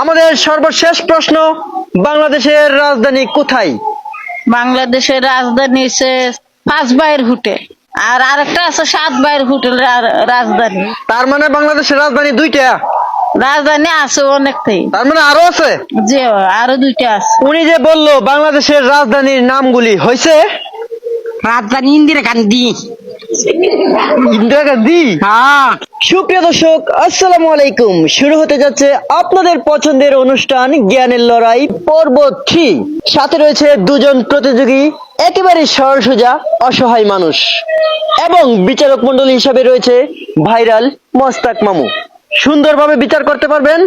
আমাদের সর্বশেষ প্রশ্ন, বাংলাদেশের রাজধানী কোথায়? বাংলাদেশের রাজধানী হচ্ছে 5 বাইর হোটেল, আর আরেকটা আছে 7 বাইর হোটেল রাজধানী। তার মানে বাংলাদেশের রাজধানী দুইটা? রাজধানী আছে অনেকটাই, তার মানে আরো আছে? যে আরো 2টা আছে। উনি যে বললো বাংলাদেশের রাজধানীর নামগুলি হয়েছে রাজধানী ইন্দিরা গান্ধী। ইন্দিরা গান্ধী। হ্যাঁ, সুপ্রিয় দর্শক, আসসালামু আলাইকুম। শুরু হতে যাচ্ছে আপনাদের পছন্দের অনুষ্ঠান জ্ঞানের লড়াই পর্ব 3। সাথে রয়েছে দুজন প্রতিযোগী, একেবারে সরল সোজা অসহায় মানুষ, এবং বিচারক মন্ডলী হিসাবে রয়েছে ভাইরাল মোস্তাক মামু। সুন্দরভাবে বিচার করতে পারবেন?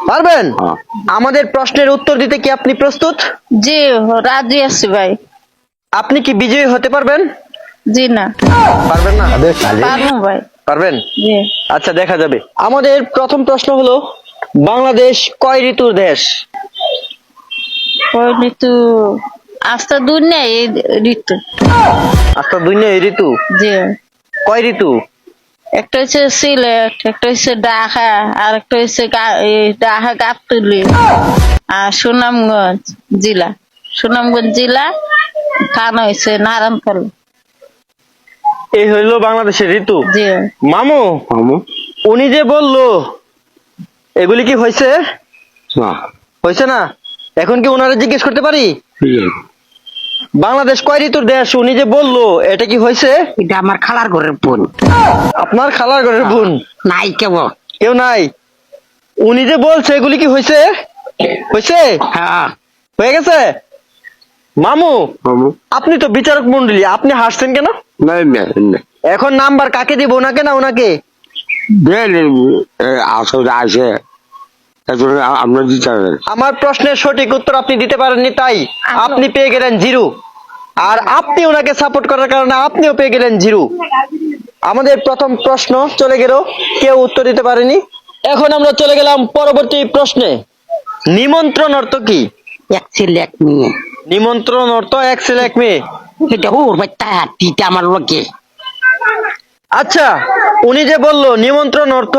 পারবেন? আমাদের প্রশ্নের উত্তর দিতে কি আপনি প্রস্তুত? জি, রাজি আছি ভাই। আপনি কি বিজয়ী হতে পারবেন? জি না, পারবেন না? পারবো ভাই। পারবেন? জি। আচ্ছা, দেখা যাবে। আমাদের প্রথম প্রশ্ন হলো, বাংলাদেশ কয় ঋতুর দেশ? ওই ঋতু আস্তে দূর নেই, এই ঋতু। আচ্ছা, দুই না এই ঋতু? জি। কয় ঋতু? একটা হচ্ছে সিলেট, একটা হচ্ছে ঢাকা, আর একটা হচ্ছে ঢাকা গাবতলী, আর সুনামগঞ্জ জেলা। সুনামগঞ্জ জেলা থানা হয়েছে নারায়ণখালী। এই হইলো বাংলাদেশের ঋতু। জি। মামু, উনি যে বললো এগুলি কি হয়েছে? হয়েছে না? এখন কি ওনারা জিজ্ঞেস করতে পারি বাংলাদেশ কয় ঋতুর দেশ? উনি যে বললো এটা কি হয়েছে? এটা আমার খালার ঘরের বোন। আপনার খালার ঘরের বোন? নাই কেবল। কেউ নাই? উনি যে বলছে এগুলি কি হয়েছে? হয়েছে? হ্যাঁ, হয়ে গেছে? মামু, আপনি তো বিচারক মন্ডলী, আপনি হাসছেন কেন? এখন নাম্বার কাকে দিব, ওনাকে না ওনাকে? আসলে আসে আপনার দিতে হবে। আমার প্রশ্নের সঠিক উত্তর আপনি দিতে পারেননি, তাই আপনি পেয়ে গেলেন 0। আর আপনি ওনাকে সাপোর্ট করার কারণে আপনিও পেয়ে গেলেন 0। আমাদের প্রথম প্রশ্ন চলে গেল, কেউ উত্তর দিতে পারেনি। এখন আমরা চলে গেলাম পরবর্তী প্রশ্নে। নিমন্ত্রণ অর্থ কি? এক ছেলে এক মেয়ে। নিমন্ত্রণ অর্থ এক ছেলে এক মেয়ে। এটা ওর বাচ্চা হাতিটা আমার লোকে। আচ্ছা, উনি যে বললো নিমন্ত্রণ অর্থ,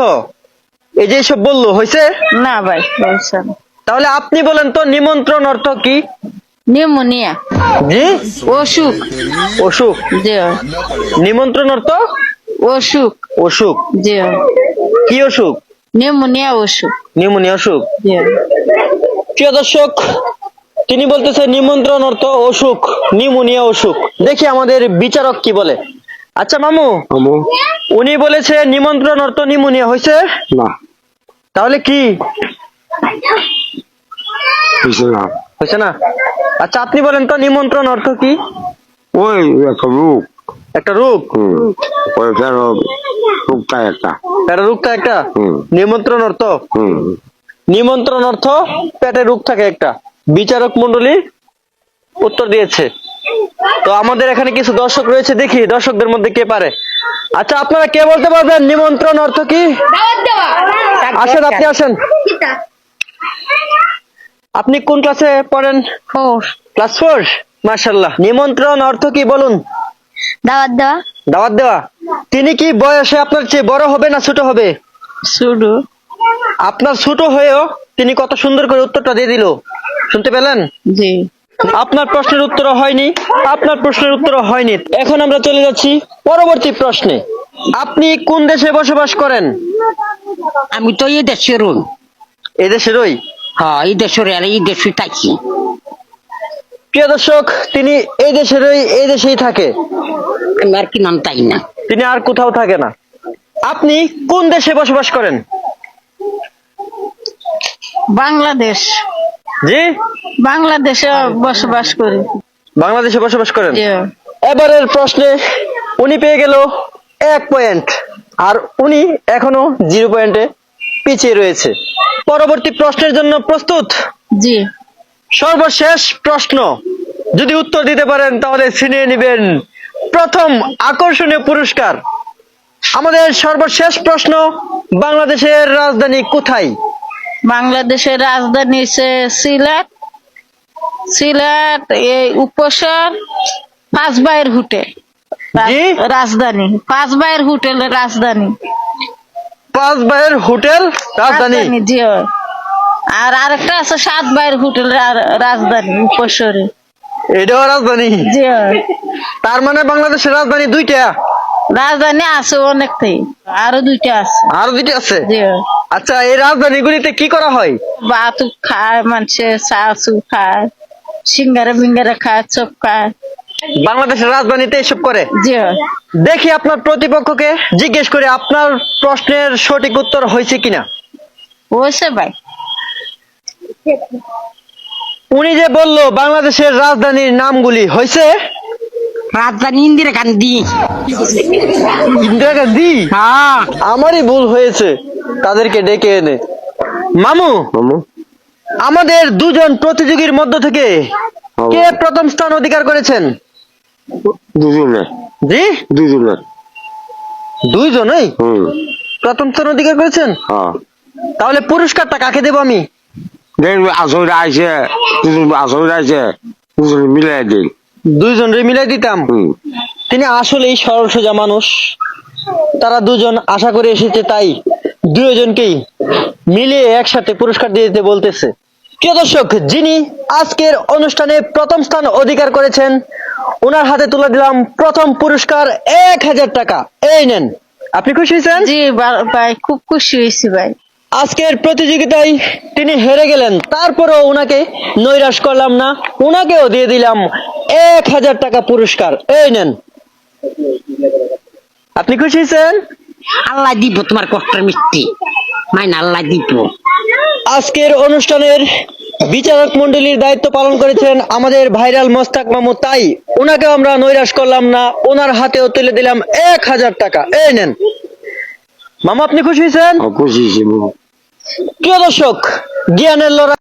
এই যে সব বললো, হয়েছে? না ভাই, হয়েছে না। তাহলে আপনি বলেন তো নিমন্ত্রণ অর্থ কি? নিউমোনিয়া, জি? অসুখ। অসুখ। জি। নিমন্ত্রণ অর্থ অসুখ। অসুখ। জি। কি অসুখ? নিউমোনিয়া অসুখ। নিউমোনিয়া অসুখ। জি। প্রিয় দর্শক, তিনি বলতেছে নিমন্ত্রণ অর্থ অসুখ, নিউমোনিয়া অসুখ। দেখি আমাদের বিচারক কি বলে। আচ্ছা মামু, উনি বলেছে নিমন্ত্রণ অর্থ নিউমোনিয়া, হয়েছে না, তাহলে কি হয়েছে না। হয়েছে না? আচ্ছা, আপনি বলেন তো নিমন্ত্রণ অর্থ কি? ওই একটা রোগ। একটা রোগ? ওই রোগটা একটা। পেটের রোগটা একটা? হুম। নিমন্ত্রণ অর্থ? নিমন্ত্রণ অর্থ পেটের রোগ থাকে একটা। বিচারক মন্ডলী উত্তর দিয়েছে। তো আমাদের এখানে কিছু দর্শক রয়েছে, দেখি দর্শকদের মধ্যে কে পারে। আচ্ছা, আপনারা কে বলতে পারবেন নিমন্ত্রণ অর্থ কি? আসেন, আপনি আসেন। আপনি কোন ক্লাসে পড়েন? 4। ক্লাস 4। মাশাআল্লাহ। নিমন্ত্রণ অর্থ কি বলুন? দাওয়াত দেওয়া। দাওয়াত দেওয়া। তিনি কি বয়সে আপনার চেয়ে বড় হবে না ছোট হবে? শুরু। আপনার ছোট হয়েও তিনি কত সুন্দর করে উত্তরটা দিয়ে দিল, শুনতে পেলেন? জি। আপনার প্রশ্নের উত্তর হয়নি, আপনার প্রশ্নের উত্তর হয়নি। এখন আমরা চলে যাচ্ছি পরবর্তী প্রশ্নে। আপনি কোন দেশে বসবাস করেন? আমি তো এই দেশের। এদেশেরই? হ্যাঁ, এই দেশের, আর এই দেশে থাকি। প্রিয় দর্শক, তিনি এই দেশেরই, এই দেশেই থাকে। আমি আর কি নাম তাই না। তিনি আর কোথাও থাকে না। আপনি কোন দেশে বসবাস করেন? বাংলাদেশ। জি? বাংলাদেশে বসবাস করি। বাংলাদেশে বসবাস করেন। জি। এবারের প্রশ্নে উনি পেয়ে গেল 1 পয়েন্ট, আর উনি এখনো 0 পয়েন্টে পিছিয়ে রয়েছে। পরবর্তী প্রশ্নের জন্য প্রস্তুত? জি। সর্বশেষ প্রশ্ন, যদি উত্তর দিতে পারেন তাহলে ছিনিয়ে নেবেন প্রথম আকর্ষণীয় পুরস্কার। আমাদের সর্বশেষ প্রশ্ন, বাংলাদেশের রাজধানী কোথায়? বাংলাদেশের রাজধানী হচ্ছে সিলেট। সিলেট এই উপসর 5 বাইর হোটেল জি? রাজধানী। 5 বাইর হোটেলের রাজধানী। 5 ভাইয়ের হোটেল রাজধানী। জি। আর আরেকটা আছে 7 ভাইয়ের হোটেল রাজধানী উপসরে। এটাও রাজধানী? জি তার মানে বাংলাদেশের রাজধানী দুইটা? রাজধানী আছে অনেকটাই, আরো 2টা আছে। আরো দুইটা আছে? জি আচ্ছা, এই রাজধানীগুলিতে কি করা হয়? বাতু খায় মানুষে, চাচু খায়, সিঙ্গারা মিঙ্গারা খায়, চপ খায়। বাংলাদেশের রাজধানীতে এসব করে? জি দেখি আপনার প্রতিপক্ষকে জিজ্ঞেস করে আপনার প্রশ্নের সঠিক উত্তর হয়েছে কিনা। হয়েছে ভাই। উনি যে বললো বাংলাদেশের রাজধানীর নামগুলি হয়েছে? রাজধানী ইন্দিরা গান্ধী। ইন্দিরা গান্ধী? হ্যাঁ আমারই ভুল হয়েছে, তাদেরকে ডেকে এনে। মামু, মামু আমাদের দুজন প্রতিযোগীর মধ্য থেকে কে প্রথম স্থান অধিকার করেছেন? দুজনে জি, দুজনে। দুইজনই প্রথম স্থান অধিকার করেছেন। হ্যাঁ তাহলে পুরস্কারটা কাকে দেব আমি? দেখবে আসলে আইছে, দুজন আসলে আইছে, দুজনে মিলাই দিন। দুইজনরে মিলাই দিতাম। তিনি আসলেই সরল সোজা মানুষ, তারা দুজন আশা করে এসেছে, তাই দুজনকেই মিলিয়ে একসাথে পুরস্কার দিয়ে দিতে বলতেছে। প্রিয় দর্শক, যিনি আজকের অনুষ্ঠানে প্রথম স্থান অধিকার করেছেন, ওনার হাতে তুলে দিলাম প্রথম পুরস্কার 1000 টাকা। এই নেন। আপনি খুশি হয়েছেন? জি ভাই, খুব খুশি হয়েছি ভাই। আজকের প্রতিযোগিতায় তিনি হেরে গেলেন, তারপরেও ওনাকে নৈরাশ করলাম না, ওনাকেও দিয়ে দিলাম 1000 টাকা পুরস্কার। এই নেন। আপনি খুশি হয়েছেন? আল্লাহ দিব তোমার কষ্টের মিষ্টি, মাইন আল্লাহ দিব। আজকের অনুষ্ঠানের বিচারক মন্ডলীর দায়িত্ব পালন করেছেন আমাদের ভাইরাল মোস্তাক মামু, তাই ওনাকে আমরা নৈরাশ করলাম না, ওনার হাতেও তুলে দিলাম 1000 টাকা। এই নেন। মামা, আপনি খুশি হয়েছেন? খুশি হয়েছে। প্রিয় দর্শক, জ্ঞানের লড়াই